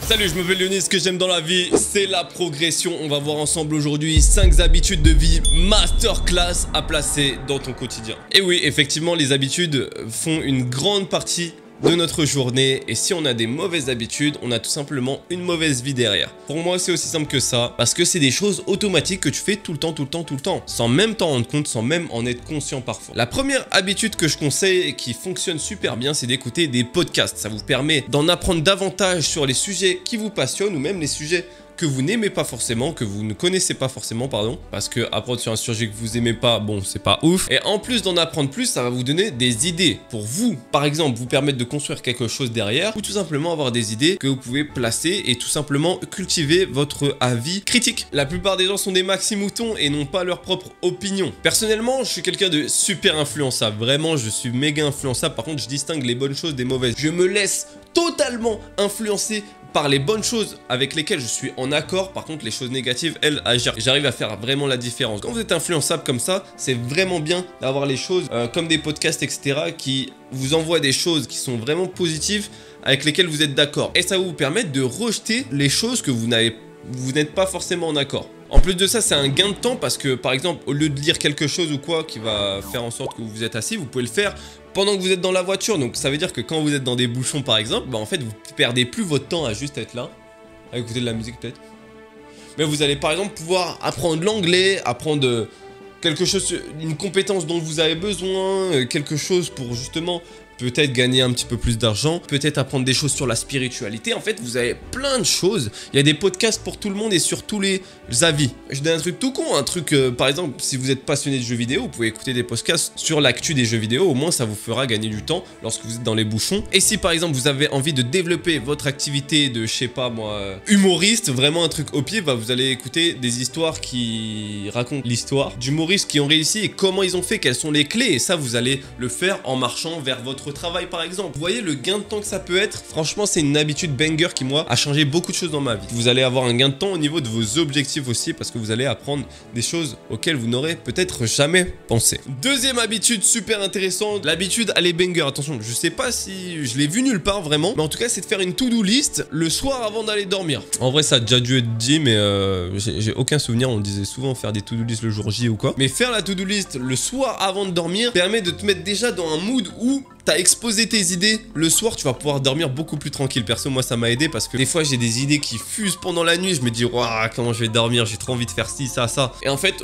Salut, je m'appelle Lionis, ce que j'aime dans la vie, c'est la progression. On va voir ensemble aujourd'hui 5 habitudes de vie masterclass à placer dans ton quotidien. Et oui, effectivement, les habitudes font une grande partie de notre journée, et si on a des mauvaises habitudes, on a tout simplement une mauvaise vie derrière. Pour moi, c'est aussi simple que ça, parce que c'est des choses automatiques que tu fais tout le temps, sans même t'en rendre compte, sans même en être conscient parfois. La première habitude que je conseille et qui fonctionne super bien, c'est d'écouter des podcasts. Ça vous permet d'en apprendre davantage sur les sujets qui vous passionnent, ou même les sujets que vous n'aimez pas forcément, que vous ne connaissez pas forcément, pardon, parce que apprendre sur un sujet que vous aimez pas, bon, c'est pas ouf. Et en plus d'en apprendre plus, ça va vous donner des idées pour vous, par exemple, vous permettre de construire quelque chose derrière, ou tout simplement avoir des idées que vous pouvez placer et tout simplement cultiver votre avis critique. La plupart des gens sont des maxi-moutons et n'ont pas leur propre opinion. Personnellement, je suis quelqu'un de super influençable, vraiment, je suis méga influençable. Par contre, je distingue les bonnes choses des mauvaises. Je me laisse totalement influencer par les bonnes choses avec lesquelles je suis en accord. Par contre, les choses négatives, elles, j'arrive à faire vraiment la différence. Quand vous êtes influençable comme ça, c'est vraiment bien d'avoir les choses comme des podcasts, etc. qui vous envoient des choses qui sont vraiment positives avec lesquelles vous êtes d'accord. Et ça va vous permettre de rejeter les choses que vous n'êtes pas forcément en accord. En plus de ça, c'est un gain de temps parce que, par exemple, au lieu de lire quelque chose ou quoi qui va faire en sorte que vous êtes assis, vous pouvez le faire pendant que vous êtes dans la voiture. Donc ça veut dire que quand vous êtes dans des bouchons par exemple, bah en fait vous perdez plus votre temps à juste être là, à écouter de la musique peut-être. Mais vous allez par exemple pouvoir apprendre l'anglais, apprendre quelque chose, une compétence dont vous avez besoin, quelque chose pour justement peut-être gagner un petit peu plus d'argent, peut-être apprendre des choses sur la spiritualité. En fait, vous avez plein de choses. Il y a des podcasts pour tout le monde et sur tous les avis. Je donne un truc tout con, un truc, par exemple, si vous êtes passionné de jeux vidéo, vous pouvez écouter des podcasts sur l'actu des jeux vidéo. Au moins, ça vous fera gagner du temps lorsque vous êtes dans les bouchons. Et si, par exemple, vous avez envie de développer votre activité de, je sais pas moi, humoriste, vraiment un truc au pied, bah, vous allez écouter des histoires qui racontent l'histoire d'humoristes qui ont réussi et comment ils ont fait, quelles sont les clés. Et ça, vous allez le faire en marchant vers votre travail par exemple. Vous voyez le gain de temps que ça peut être. Franchement, c'est une habitude banger qui moi a changé beaucoup de choses dans ma vie. Vous allez avoir un gain de temps au niveau de vos objectifs aussi, parce que vous allez apprendre des choses auxquelles vous n'aurez peut-être jamais pensé. Deuxième habitude super intéressante, l'habitude à les banger. Attention, je sais pas si je l'ai vu nulle part vraiment, mais en tout cas c'est de faire une to-do list le soir avant d'aller dormir. En vrai ça a déjà dû être dit, mais j'ai aucun souvenir. On disait souvent faire des to-do list le jour J ou quoi, mais faire la to-do list le soir avant de dormir permet de te mettre déjà dans un mood où t'as exposé tes idées, le soir tu vas pouvoir dormir beaucoup plus tranquille. Perso, moi ça m'a aidé parce que des fois j'ai des idées qui fusent pendant la nuit, je me dis waouh, comment je vais dormir, j'ai trop envie de faire ci, ça, ça. Et en fait,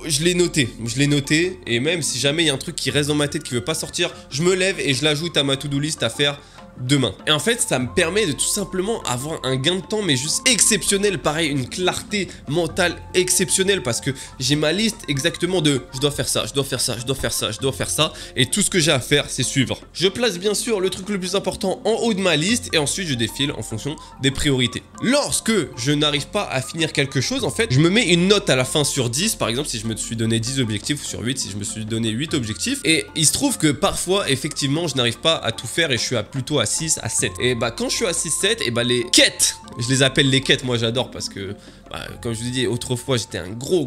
je l'ai noté, et même si jamais il y a un truc qui reste dans ma tête qui veut pas sortir, je me lève et je l'ajoute à ma to-do list à faire demain. Et en fait, ça me permet de tout simplement avoir un gain de temps, mais juste exceptionnel. Pareil, une clarté mentale exceptionnelle parce que j'ai ma liste exactement de je dois faire ça, je dois faire ça, je dois faire ça, je dois faire ça. Et tout ce que j'ai à faire, c'est suivre. Je place bien sûr le truc le plus important en haut de ma liste et ensuite je défile en fonction des priorités. Lorsque je n'arrive pas à finir quelque chose, en fait, je me mets une note à la fin sur 10. Par exemple, si je me suis donné 10 objectifs, ou sur 8, si je me suis donné 8 objectifs. Et il se trouve que parfois, effectivement, je n'arrive pas à tout faire et je suis plutôt à 6, à 7. Et bah quand je suis à 6, 7, et bah les quêtes, je les appelle les quêtes, moi j'adore parce que bah, comme je vous ai dit autrefois, j'étais un gros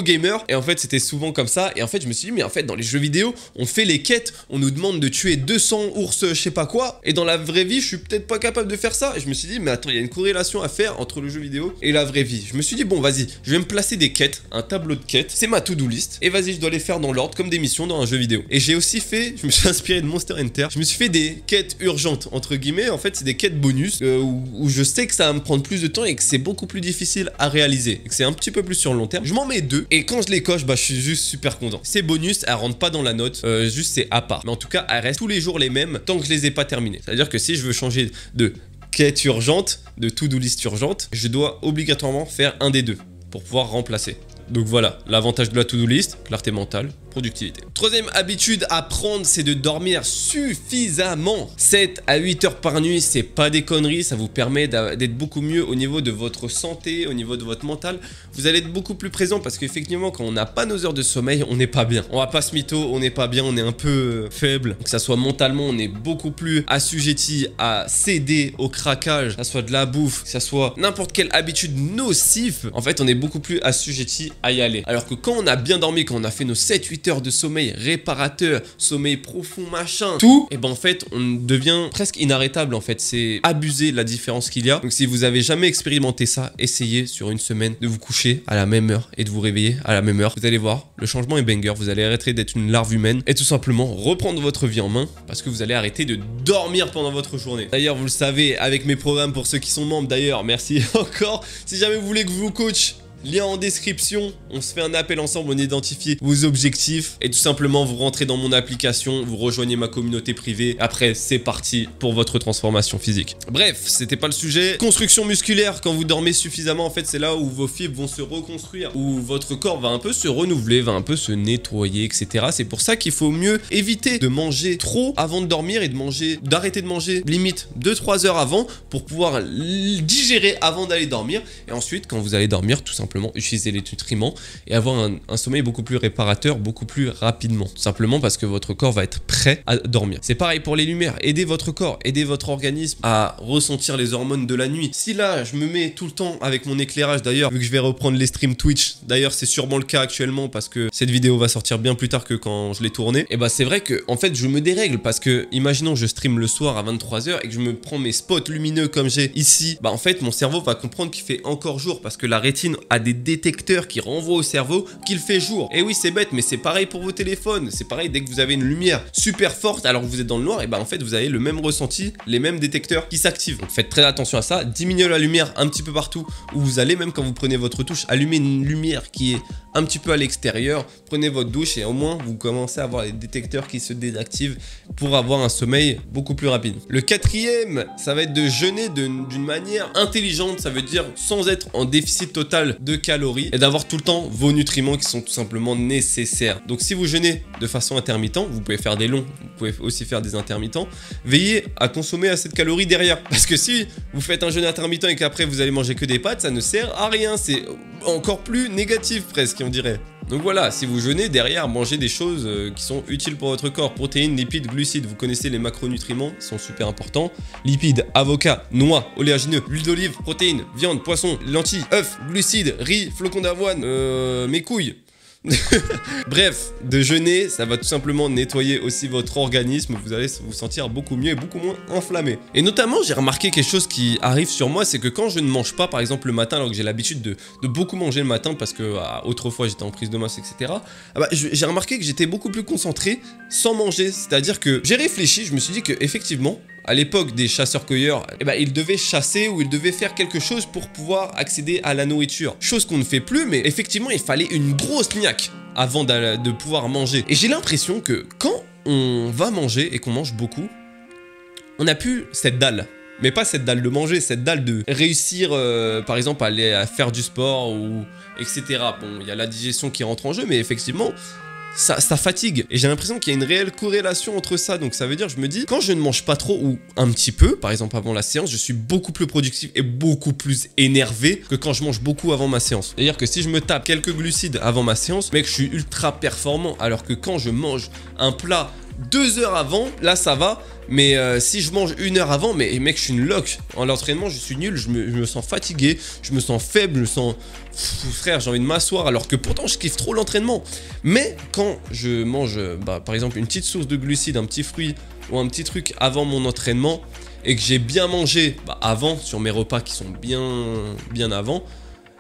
gamer et en fait c'était souvent comme ça. Et en fait je me suis dit mais en fait dans les jeux vidéo on fait les quêtes, on nous demande de tuer 200 ours je sais pas quoi, et dans la vraie vie je suis peut-être pas capable de faire ça. Et je me suis dit mais attends, il y a une corrélation à faire entre le jeu vidéo et la vraie vie. Je me suis dit bon vas-y, je vais me placer des quêtes, un tableau de quêtes, c'est ma to-do list, et vas-y je dois les faire dans l'ordre comme des missions dans un jeu vidéo. Et j'ai aussi fait, je me suis inspiré de Monster Hunter, je me suis fait des quêtes urgentes entre guillemets. En fait c'est des quêtes bonus où je sais que ça va me prendre plus de temps et que c'est beaucoup plus difficile à réaliser et que c'est un petit peu plus sur le long terme. Je m'en mets 2 et quand je les coche, bah je suis juste super content. Ces bonus, elles rentrent pas dans la note, juste c'est à part. Mais en tout cas, elles restent tous les jours les mêmes tant que je les ai pas terminées. C'est-à-dire que si je veux changer de quête urgente, de to-do list urgente, je dois obligatoirement faire un des deux pour pouvoir remplacer. Donc voilà, l'avantage de la to-do list, clarté mentale, productivité. Troisième habitude à prendre, c'est de dormir suffisamment. 7 à 8 heures par nuit, c'est pas des conneries, ça vous permet d'être beaucoup mieux au niveau de votre santé, au niveau de votre mental. Vous allez être beaucoup plus présent parce qu'effectivement, quand on n'a pas nos heures de sommeil, on n'est pas bien. On va pas se mytho, on n'est pas bien, on est un peu faible. Que ça soit mentalement, on est beaucoup plus assujetti à céder au craquage, que ça soit de la bouffe, que ça soit n'importe quelle habitude nocive. En fait, on est beaucoup plus assujetti à y aller. Alors que quand on a bien dormi, quand on a fait nos 7-8 8 heures de sommeil réparateur, sommeil profond, machin, tout, et ben en fait, on devient presque inarrêtable en fait. C'est abuser la différence qu'il y a. Donc si vous avez jamais expérimenté ça, essayez sur une semaine de vous coucher à la même heure et de vous réveiller à la même heure. Vous allez voir, le changement est banger. Vous allez arrêter d'être une larve humaine et tout simplement reprendre votre vie en main parce que vous allez arrêter de dormir pendant votre journée. D'ailleurs, vous le savez, avec mes programmes pour ceux qui sont membres, d'ailleurs, merci encore. Si jamais vous voulez que je vous coach, lien en description, on se fait un appel ensemble, on identifie vos objectifs et tout simplement vous rentrez dans mon application, vous rejoignez ma communauté privée. Après, c'est parti pour votre transformation physique. Bref, c'était pas le sujet. Construction musculaire, quand vous dormez suffisamment, en fait, c'est là où vos fibres vont se reconstruire, où votre corps va un peu se renouveler, va un peu se nettoyer, etc. C'est pour ça qu'il faut mieux éviter de manger trop avant de dormir et d'arrêter de manger limite 2-3 heures avant pour pouvoir digérer avant d'aller dormir. Et ensuite, quand vous allez dormir, tout simplement, utiliser les nutriments et avoir un sommeil beaucoup plus réparateur, beaucoup plus rapidement. Tout simplement parce que votre corps va être prêt à dormir. C'est pareil pour les lumières. Aidez votre corps, aidez votre organisme à ressentir les hormones de la nuit. Si là, je me mets tout le temps avec mon éclairage, d'ailleurs, vu que je vais reprendre les streams Twitch, d'ailleurs, c'est sûrement le cas actuellement parce que cette vidéo va sortir bien plus tard que quand je l'ai tournée. Et bah, c'est vrai que, en fait, je me dérègle parce que, imaginons, je stream le soir à 23 h et que je me prends mes spots lumineux comme j'ai ici. Bah, en fait, mon cerveau va comprendre qu'il fait encore jour parce que la rétine a des détecteurs qui renvoient au cerveau qu'il fait jour. Et oui, c'est bête, mais c'est pareil pour vos téléphones. C'est pareil, dès que vous avez une lumière super forte alors que vous êtes dans le noir, et ben en fait, vous avez le même ressenti, les mêmes détecteurs qui s'activent. Donc faites très attention à ça. Diminuez la lumière un petit peu partout où vous allez, même quand vous prenez votre douche, allumez une lumière qui est un petit peu à l'extérieur. Prenez votre douche et au moins, vous commencez à avoir les détecteurs qui se désactivent pour avoir un sommeil beaucoup plus rapide. Le quatrième, ça va être de jeûner d'une manière intelligente. Ça veut dire sans être en déficit total de calories et d'avoir tout le temps vos nutriments qui sont tout simplement nécessaires. Donc si vous jeûnez de façon intermittente, vous pouvez faire des longs, vous pouvez aussi faire des intermittents, veillez à consommer assez de calories derrière. Parce que si vous faites un jeûne intermittent et qu'après vous allez manger que des pâtes, ça ne sert à rien. C'est encore plus négatif presque, on dirait. Donc voilà, si vous jeûnez, derrière, mangez des choses qui sont utiles pour votre corps. Protéines, lipides, glucides. Vous connaissez les macronutriments, ils sont super importants. Lipides, avocat, noix, oléagineux, huile d'olive, protéines, viande, poisson, lentilles, œufs, glucides, riz, flocons d'avoine, mes couilles. Bref, de jeûner, ça va tout simplement nettoyer aussi votre organisme. Vous allez vous sentir beaucoup mieux et beaucoup moins inflammé. Et notamment, j'ai remarqué quelque chose qui arrive sur moi, c'est que quand je ne mange pas, par exemple le matin, alors que j'ai l'habitude de beaucoup manger le matin parce que autrefois j'étais en prise de masse, etc. J'ai remarqué que j'étais beaucoup plus concentré sans manger. C'est-à-dire que j'ai réfléchi, je me suis dit que effectivement, à l'époque des chasseurs-cueilleurs, ils devaient chasser ou ils devaient faire quelque chose pour pouvoir accéder à la nourriture. Chose qu'on ne fait plus, mais effectivement, il fallait une grosse niaque avant de pouvoir manger. Et j'ai l'impression que quand on va manger et qu'on mange beaucoup, on n'a plus cette dalle. Mais pas cette dalle de manger, cette dalle de réussir, par exemple, à aller à faire du sport ou etc. Bon, il y a la digestion qui rentre en jeu, mais effectivement, ça fatigue. Et j'ai l'impression qu'il y a une réelle corrélation entre ça. Donc ça veut dire, je me dis, quand je ne mange pas trop ou un petit peu, par exemple avant la séance, je suis beaucoup plus productif et beaucoup plus énervé que quand je mange beaucoup avant ma séance. C'est-à-dire que si je me tape quelques glucides avant ma séance, mec, je suis ultra performant. Alors que quand je mange un plat 2 heures avant, là ça va. Mais si je mange 1 heure avant, mais mec, je suis une loque. En l'entraînement, je suis nul, je me sens fatigué, je me sens faible, je me sens... frère, j'ai envie de m'asseoir alors que pourtant, je kiffe trop l'entraînement. Mais quand je mange, par exemple, une petite source de glucides, un petit fruit ou un petit truc avant mon entraînement et que j'ai bien mangé avant, sur mes repas qui sont bien avant,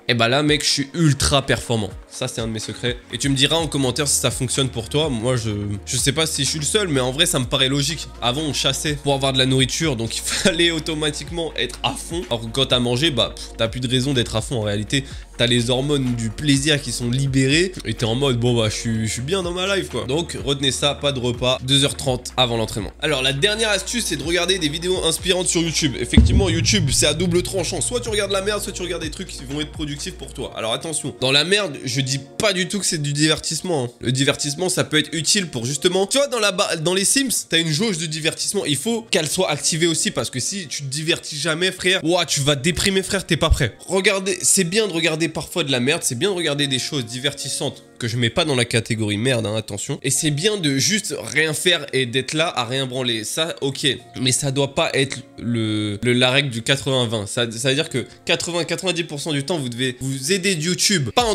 et là mec, je suis ultra performant. Ça c'est un de mes secrets. Et tu me diras en commentaire si ça fonctionne pour toi. Moi je sais pas si je suis le seul, mais en vrai ça me paraît logique. Avant on chassait pour avoir de la nourriture, donc il fallait automatiquement être à fond. Alors que quand t'as mangé, t'as plus de raison d'être à fond en réalité. T'as les hormones du plaisir qui sont libérées et t'es en mode bon je suis bien dans ma life quoi. Donc retenez ça, pas de repas, 2h30 avant l'entraînement. Alors la dernière astuce, c'est de regarder des vidéos inspirantes sur YouTube. Effectivement, YouTube c'est à double tranchant. Soit tu regardes la merde, soit tu regardes des trucs qui vont être productifs pour toi. Alors attention, dans la merde, je dis pas du tout que c'est du divertissement. Le divertissement, ça peut être utile pour justement... Tu vois, dans les Sims, t'as une jauge de divertissement. Il faut qu'elle soit activée aussi parce que si tu te divertis jamais, frère, tu vas déprimer, frère, t'es pas prêt. Regardez, c'est bien de regarder parfois de la merde, c'est bien de regarder des choses divertissantes que je mets pas dans la catégorie merde, hein, attention. Et c'est bien de juste rien faire et d'être là à rien branler. Ça, ok. Mais ça doit pas être la règle du 80-20. Ça veut dire que 80-90% du temps, vous devez vous aider de YouTube. Pas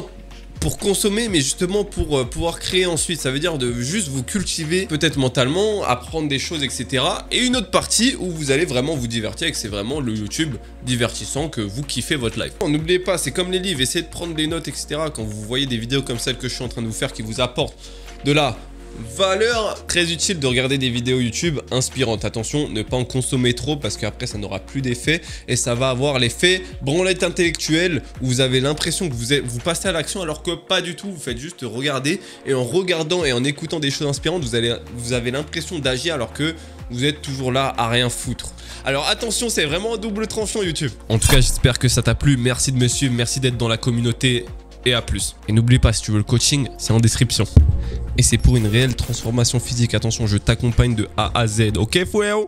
pour consommer, mais justement pour pouvoir créer ensuite. Ça veut dire de juste vous cultiver peut-être mentalement, apprendre des choses, etc. Et une autre partie où vous allez vraiment vous divertir et que c'est vraiment le YouTube divertissant que vous kiffez votre life. N'oubliez pas, c'est comme les livres, essayez de prendre des notes, etc. Quand vous voyez des vidéos comme celle que je suis en train de vous faire qui vous apportent de la valeur, très utile de regarder des vidéos YouTube inspirantes. Attention, ne pas en consommer trop parce qu'après ça n'aura plus d'effet et ça va avoir l'effet branlette intellectuelle où vous avez l'impression que vous passez à l'action alors que pas du tout. Vous faites juste regarder et en regardant et en écoutant des choses inspirantes, vous avez l'impression d'agir alors que vous êtes toujours là à rien foutre. Alors attention, c'est vraiment un double tranchant YouTube. En tout cas, j'espère que ça t'a plu. Merci de me suivre, merci d'être dans la communauté et à plus. Et n'oublie pas, si tu veux le coaching, c'est en description. Et c'est pour une réelle transformation physique. Attention, je t'accompagne de A à Z. Ok, frérot?